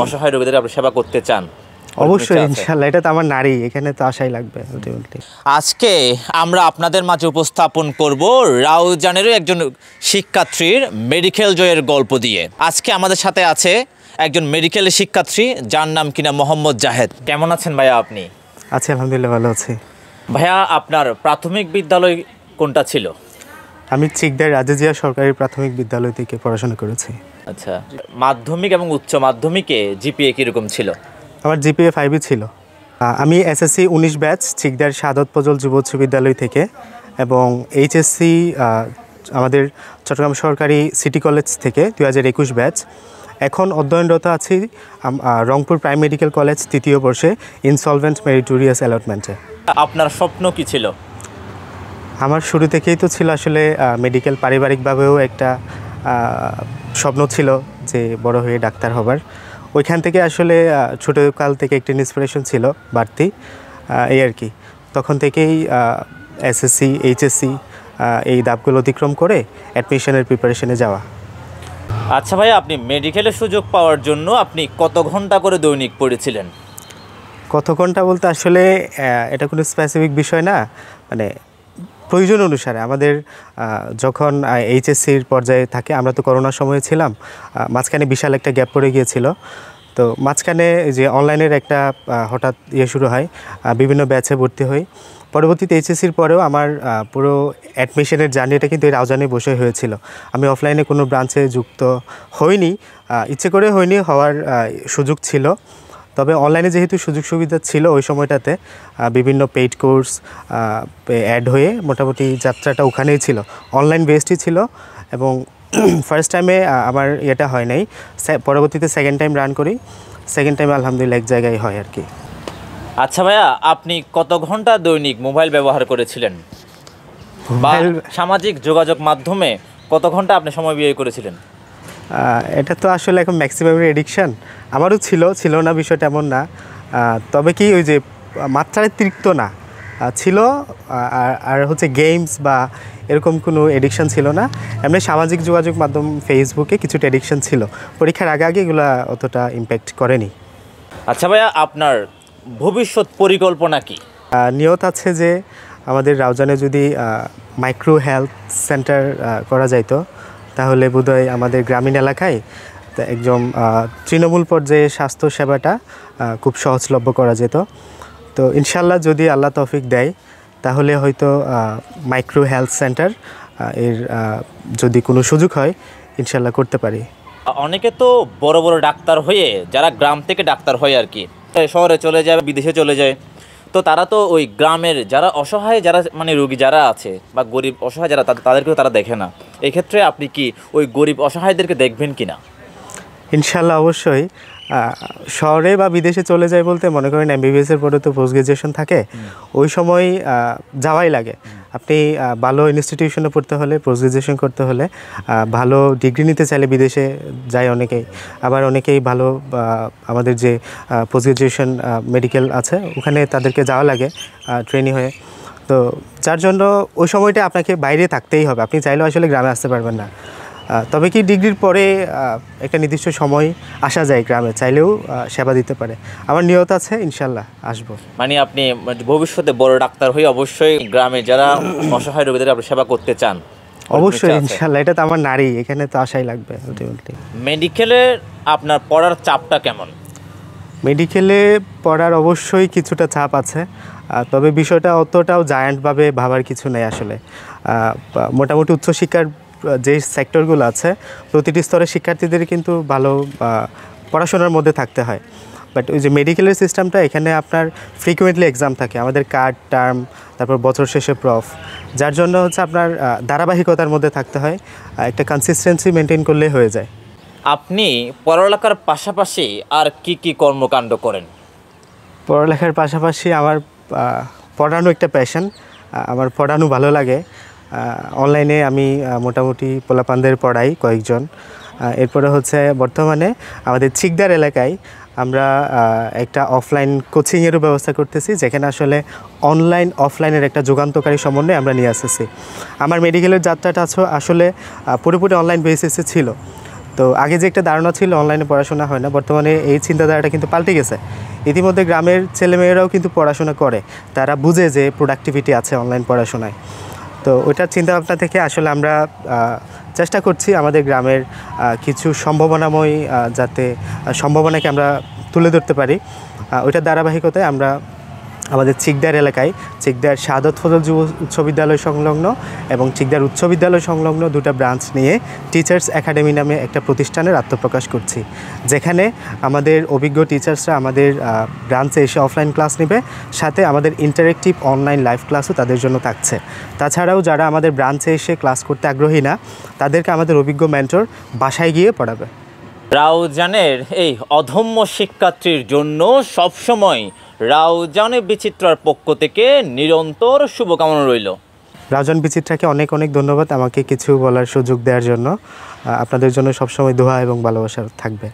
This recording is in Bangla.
অসহায় রোগীদের আপনি সেবা করতে চান? অবশ্যই ইনশাআল্লাহ, এটা তো আমার নারী, এখানে তো আশাই লাগবে আলটিমেটলি। আজকে আমরা আপনাদের মাঝে উপস্থাপন করব রাউজানেরও একজন শিক্ষার্থীর মেডিকেল জয়ের গল্প দিয়ে। আজকে আমাদের সাথে আছে একজন মেডিকেল শিক্ষার্থী যার নাম কিনা মোহাম্মদ জাহেদ। কেমন আছেন ভাইয়া আপনি? আছি আলহামদুলিল্লাহ, ভালো আছি। ভাইয়া আপনার প্রাথমিক বিদ্যালয় কোনটা ছিল? আমি চিকদার রাজেজিয়া সরকারি প্রাথমিক বিদ্যালয় থেকে পড়াশোনা করেছি। আচ্ছা, মাধ্যমিক এবং উচ্চ মাধ্যমিকে জিপিএ কীরকম ছিল? আমার জিপিএ 5 ছিল। আমি এসএসসি 19 ব্যাচ চিকদার সাদত ফজল যুব উচ্চ বিদ্যালয় থেকে, এবং এইচএসসি আমাদের চট্টগ্রাম সরকারি সিটি কলেজ থেকে 2021 ব্যাচ। এখন অধ্যয়নরত আছি রংপুর প্রাইম মেডিকেল কলেজ 3য় বর্ষে ইনসলভেন্ট মেরিটোরিয়াস অ্যালটমেন্টে। আপনার স্বপ্ন কি ছিল? আমার শুরু থেকেই তো ছিল আসলে মেডিকেল, পারিবারিকভাবেও একটা স্বপ্ন ছিল যে বড় হয়ে ডাক্তার হবার। ওইখান থেকে আসলে ছোটোকাল থেকে একটা ইন্সপিরেশন ছিল বাড়তি, এই আর কি। তখন থেকেই এসএসসি এইচএসসি এই ধাপগুলো অতিক্রম করে অ্যাডমিশনের প্রিপারেশনে যাওয়া। আচ্ছা ভাই, আপনি মেডিকেলের সুযোগ পাওয়ার জন্য আপনি কত ঘন্টা করে দৈনিক পড়েছিলেন? কত ঘন্টা বলতে আসলে এটা কোনো স্পেসিফিক বিষয় না, মানে প্রয়োজন অনুসারে। আমাদের যখন এইচএসসির পর্যায়ে থাকে, আমরা তো করোনার সময় ছিলাম, মাঝখানে বিশাল একটা গ্যাপ পড়ে গিয়েছিল। তো মাঝখানে যে অনলাইনের একটা হঠাৎ শুরু হয়, বিভিন্ন ব্যাচে ভর্তি হই। পরবর্তীতে এইচএসসির পরেও আমার পুরো অ্যাডমিশনের জার্নিটা কিন্তু এই রাউজানে বসে হয়েছিল। আমি অফলাইনে কোনো ব্রাঞ্চে যুক্ত হইনি, ইচ্ছে করে হয়নি, হওয়ার সুযোগ ছিল। তবে অনলাইনে যেহেতু সুযোগ সুবিধা ছিল ওই সময়টাতে, বিভিন্ন পেইড কোর্স অ্যাড হয়ে মোটামুটি যাত্রাটা ওখানেই ছিল, অনলাইন বেসডই ছিল। এবং ফার্স্ট টাইমে আমার এটা হয় নাই, পরবর্তীতে সেকেন্ড টাইম রান করি। সেকেন্ড টাইম আলহামদুলিল্লাহ এক জায়গায় হয় আর কি। আচ্ছা ভাইয়া, আপনি কত ঘন্টা দৈনিক মোবাইল ব্যবহার করেছিলেন, বা সামাজিক যোগাযোগ মাধ্যমে কত ঘন্টা আপনি সময় ব্যয় করেছিলেন? এটা তো আসলে এখন ম্যাক্সিমামের এডিকশান, আমারও ছিল না, বিষয়টা এমন না। তবে কি ওই যে মাত্রাতিরিক্ত না ছিল, আর হচ্ছে গেমস বা এরকম কোনো এডিকশান ছিল না। এমনি সামাজিক যোগাযোগ মাধ্যম ফেসবুকে কিছুটা এডিকশান ছিল, পরীক্ষার আগে এগুলো অতটা ইম্প্যাক্ট করেনি। আচ্ছা ভাইয়া, আপনার ভবিষ্যৎ পরিকল্পনা কি? নিয়ত আছে যে আমাদের রাউজানে যদি মাইক্রো হেলথ সেন্টার করা যাইতো, তাহলে বোধহয় আমাদের গ্রামীণ এলাকায় একদম তৃণমূল পর্যায়ে স্বাস্থ্য সেবাটা খুব সহজলভ্য করা যেত। তো ইনশাল্লাহ যদি আল্লাহ তৌফিক দেয়, তাহলে হয়তো মাইক্রো হেলথ সেন্টার এর যদি কোনো সুযোগ হয় ইনশাল্লাহ করতে পারি। অনেকে তো বড় বড় ডাক্তার হয়ে, যারা গ্রাম থেকে ডাক্তার হয় আর কি, শহরে চলে যায়, বিদেশে চলে যায়, তো তারা তো ওই গ্রামের যারা অসহায়, যারা মানে রোগী যারা আছে বা গরিব অসহায় যারা, তাদেরকেও তারা দেখে না। এক্ষেত্রে আপনি কি ওই গরিব অসহায়দেরকে দেখবেন কি না? ইনশাল্লাহ অবশ্যই। শহরে বা বিদেশে চলে যায় বলতে, মনে করেন এমবিবিএসের পরে তো পোস্ট গ্রাজুয়েশন থাকে, ওই সময় যাওয়াই লাগে। আপনি ভালো ইনস্টিটিউশনে পড়তে হলে, পোস্ট গ্রাজুয়েশন করতে হলে, ভালো ডিগ্রি নিতে চাইলে বিদেশে যায় অনেকেই। আবার অনেকেই ভালো আমাদের যে পোস্ট গ্রাজুয়েশন মেডিকেল আছে ওখানে তাদেরকে যাওয়া লাগে ট্রেনিং হয়ে। তো যার জন্য ওই সময়টা আপনাকে বাইরে থাকতেই হবে, আপনি চাইলেও আসলে গ্রামে আসতে পারবেন না। তবে কি ডিগ্রির পরে একটা নির্দিষ্ট সময় আসা যায় গ্রামে, চাইলেও সেবা দিতে পারে। আমার নিয়ত আছে ইনশাল্লাহ আসবো। মানে আপনি ভবিষ্যতে বড় ডাক্তার হয়ে অবশ্যই গ্রামে যারা অসহায় রোগীদের আপনি সেবা করতে চান? অবশ্যই ইনশাল্লাহ, এটা তো আমার নারী, এখানে তো আশাই লাগবে আলটিমেটলি। মেডিকেলে আপনার পড়ার চাপটা কেমন? মেডিকেলে পড়ার অবশ্যই কিছুটা চাপ আছে, তবে বিষয়টা অতটাও জায়ান্টভাবে ভাবার কিছু নেই আসলে। মোটামুটি উচ্চশিক্ষার যে সেক্টরগুলো আছে প্রতিটি স্তরের শিক্ষার্থীদের কিন্তু ভালো পড়াশোনার মধ্যে থাকতে হয়। বাট ওই যে মেডিকেলের সিস্টেমটা, এখানে আপনার ফ্রিকুয়েন্টলি এক্সাম থাকে, আমাদের কার্ড টার্ম, তারপর বছর শেষে প্রফ, যার জন্য হচ্ছে আপনার ধারাবাহিকতার মধ্যে থাকতে হয়, একটা কনসিস্টেন্সি মেনটেন করলে হয়ে যায়। আপনি পড়ালেখার পাশাপাশি আর কি কি কর্মকাণ্ড করেন? পড়ালেখার পাশাপাশি আমার পড়ানো একটা প্যাশন, আমার পড়ানো ভালো লাগে। অনলাইনে আমি মোটামুটি পোলাপানদের পড়াই কয়েকজন। এরপরে হচ্ছে বর্তমানে আমাদের চিকদার এলাকায় আমরা একটা অফলাইন কোচিংয়েরও ব্যবস্থা করতেছি, যেখানে আসলে অনলাইন অফলাইনের একটা যুগান্তকারী সমন্বয় আমরা নিয়ে আসতেছি। আমার মেডিকেলের যাত্রাটা আসলে পুরোপুরি অনলাইন বেসিসে ছিল। তো তো আগে যে একটা ধারণা ছিল অনলাইনে পড়াশোনা হয় না, বর্তমানে এই চিন্তাধারাটা কিন্তু পাল্টে গেছে। ইতিমধ্যে গ্রামের ছেলেমেয়েরাও কিন্তু পড়াশোনা করে, তারা বুঝে যে প্রোডাক্টিভিটি আছে অনলাইন পড়াশোনায়। তো ওইটার চিন্তাভাবনা থেকে আসলে আমরা চেষ্টা করছি আমাদের গ্রামের কিছু সম্ভাবনাময় যাতে সম্ভাবনাকে আমরা তুলে ধরতে পারি। ওইটার ধারাবাহিকতায় আমরা আমাদের চিকদার এলাকায় চিকদার শাহাদাত ফজল যুব উচ্চ বিদ্যালয় সংলগ্ন এবং চিকদার উচ্চ বিদ্যালয় সংলগ্ন দুটো ব্রাঞ্চ নিয়ে টিচার্স একাডেমি নামে একটা প্রতিষ্ঠানের আত্মপ্রকাশ করছি, যেখানে আমাদের অভিজ্ঞ টিচার্সরা আমাদের ব্রাঞ্চে এসে অফলাইন ক্লাস নেবে, সাথে আমাদের ইন্টারেক্টিভ অনলাইন লাইভ ক্লাসও তাদের জন্য থাকছে। তাছাড়াও যারা আমাদের ব্রাঞ্চে এসে ক্লাস করতে আগ্রহী না, তাদেরকে আমাদের অভিজ্ঞ মেন্টর বাসায় গিয়ে পড়াবে। রাউজানের এই অধম্য শিক্ষার্থীর জন্য সবসময় রাউজানে বিচিত্রার পক্ষ থেকে নিরন্তর শুভকামনা রইল। রাউজান বিচিত্রাকে অনেক অনেক ধন্যবাদ আমাকে কিছু বলার সুযোগ দেওয়ার জন্য। আপনাদের জন্য সবসময় দোয়া এবং ভালোবাসা থাকবে।